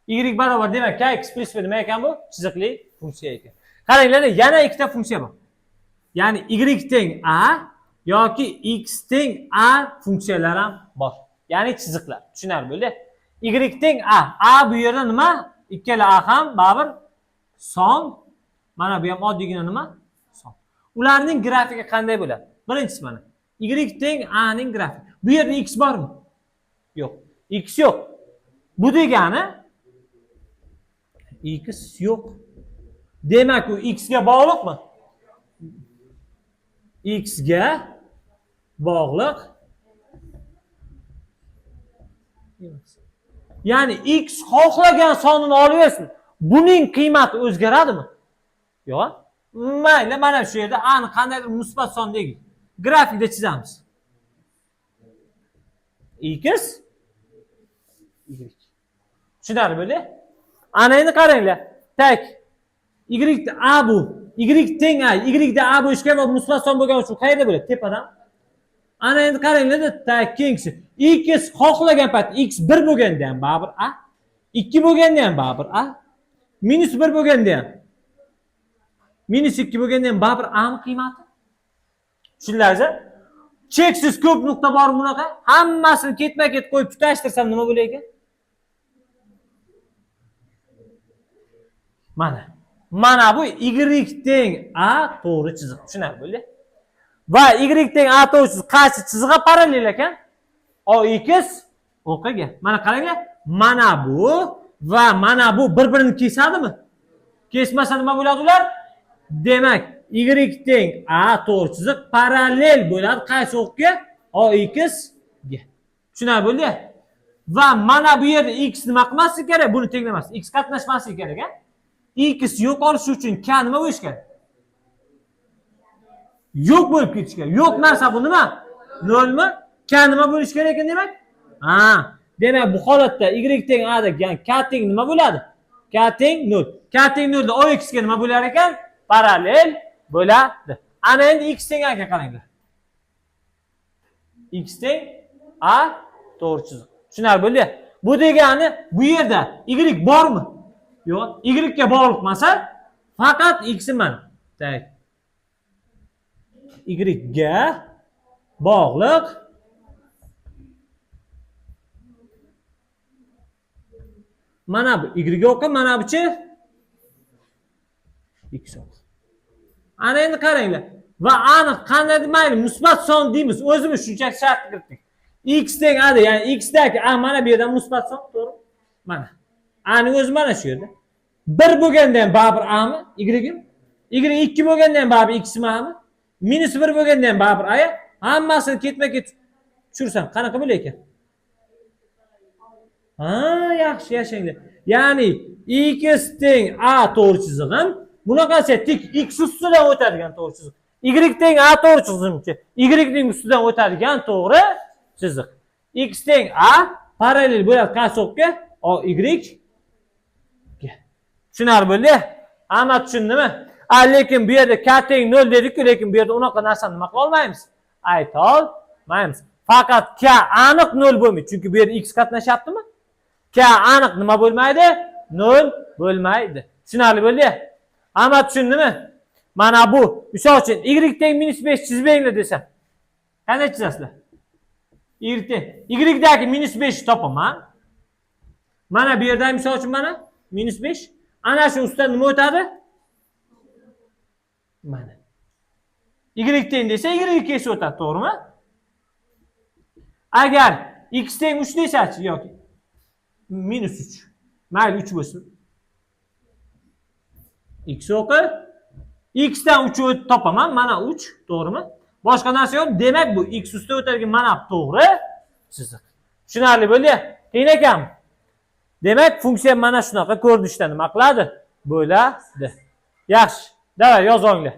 Y barobar demak kx plus b nima ekan bu? Chiziqli funksiya ekan. Qaranglar, yana ikkita funksiya bor. Ya'ni y teng a yoki x teng a funksiyalar ham bor. Ya'ni chiziqlar. Tushunarli bo'ldi? Y teng a. A bu yerda nima? Ikkala a ham baribir son. Mana bu ham oddiygina nima? Son. Ularning grafiki qanday bo'ladi? Birinchisi mana. Y teng a ning grafiki. Bu yerda x bormi? Yo'q. X yo'q. Bu degani x yo'q. Demak, u x ga bog'liqmi? X ga bog'liq. Ya'ni x xohlagan sonini olaversin. Buning qiymati o'zgaradimi? Yo'q. Mayli, mana shu yerda a ni qandaydir musbat son deylik. Grafikda chizamiz. X y. Tushunarli bo'ldi? Ana endi qaranglar. Tak. Y a bu. Y teng a. Y da a bo'lishi kerak va musbat son bo'lgani uchun qayerda bo'ladi? Tepadan. Ana endi qaranglar, tak kengsi. X xohlagan payt x 1 bo'lganda ham baribir a, 2 bo'lganda ham baribir a, minus 1 bo'lganda ham, minus 2 bo'lganda ham baribir a ni qiymati. Tushundingizmi? Cheksiz ko'p nuqta bor bunaqa. Hammasini ketma-ket qo'yib tutashtirsam nima bo'lar ekan? Mana bu y teng a to'g'ri chiziq. Tushunarli bo'ldi? Va y teng a to'g'ri chiziq qaysi chiziqqa parallel ekan? OX o'qiga. Mana qaranglar. Mana bu va mana bu bir-birini kesadimi? Kesmasa nima bo'ladi ular? Demak, y teng a to'g'ri chiziq parallel bo'ladi qaysi o'qga? OX ga. Tushunarli bo'ldi? Va mana bu yerda x nima qilmasligi kerak? Buni tenglamaslik. X qatnashmasligi kerak, a? X yo'q olish uchun k nima bo'lish kerak? Yo'q bo'lib ketish kerak. Yo'q narsa bu nima? 0 mi? K nima bo'lish kerak ekan demak? Demak bu holatda y teng a degan k teng nima bo'ladi? K teng 0. K teng 0 da OX ga nima bo'lar ekan? Parallel bo'ladi. Ana endi x teng a ga qaranglar. X teng a to'g'ri chiziq. Tushunarli bo'ldi? Bu degani bu yerda y bormi? Yo'q. Y ga bog'liq emas-a? Faqat x mana. Tak. Y ga bog'liq. Mana bu y o'qi, mana buchi x o'qi. Ana endi qaranglar. Va aniq qanday mayli musbat son deymiz. O'zimiz shunchaki shart kiritdik. X teng a de, ya'ni x dagi a mana bu yerdan musbat son, to'g'ri? Mana. A ning o'zi mana shu yerda. 1 bo'lganda ham baribir a mi? Y mi? Y 2 bo'lganda ham baribir x mi a mi? Minus 1 bo'lganda ham baribir a. Hammasini ketma-ket tushirsam qanaqa bo'lar ekan? Yaxshi yashanglar. Ya'ni x teng a to'g'ri chizig'im bunaqasi tik x ustidan o'tadigan to'g'ri chiziq. Y teng a to'g'ri chizig'imchi y ning ustidan o'tadigan to'g'ri chiziq. X teng a parallel bo'ladi qaysi o'qqa? Y ga. Tushunarli bo'ldi? Hamma tushundimi? Lekin bu yerda k teng 0 dedik-ku, lekin bu yerda unaqa narsani nima qila olmaymiz? Ayta olmaymiz. Faqat k aniq 0 bo'lmaydi, chunki bu yerda x qatnashyaptimi? K aniq nima bo'lmaydi? 0 bo'lmaydi. Tushunarli bo'ldi? Hamma tushundimi? Mana bu, misol uchun y teng -5 chizib beringlar desam. Qanday chizasizlar? Y teng y dagi -5 topaman. Mana bu yerda misol uchun mana -5. Ana shu ustidan nima o'tadi? Mana. Y teng desa y kesib o'tadi, to'g'rimi? Agar x teng 3 desachi yoki -3. Mayli 3 bo'lsin. X o'qi x dan 3 topaman, mana 3, to'g'rimi? Boshqa narsa yo'q. Demak bu x ustida o'tadigan mana to'g'ri chiziq. Tushunarli bo'ldi? Qiyin ekanmi? Demak funksiya mana shunaqa ko'rinishda nima qiladi? Bo'ladi. Yaxshi. Davay yozinglar.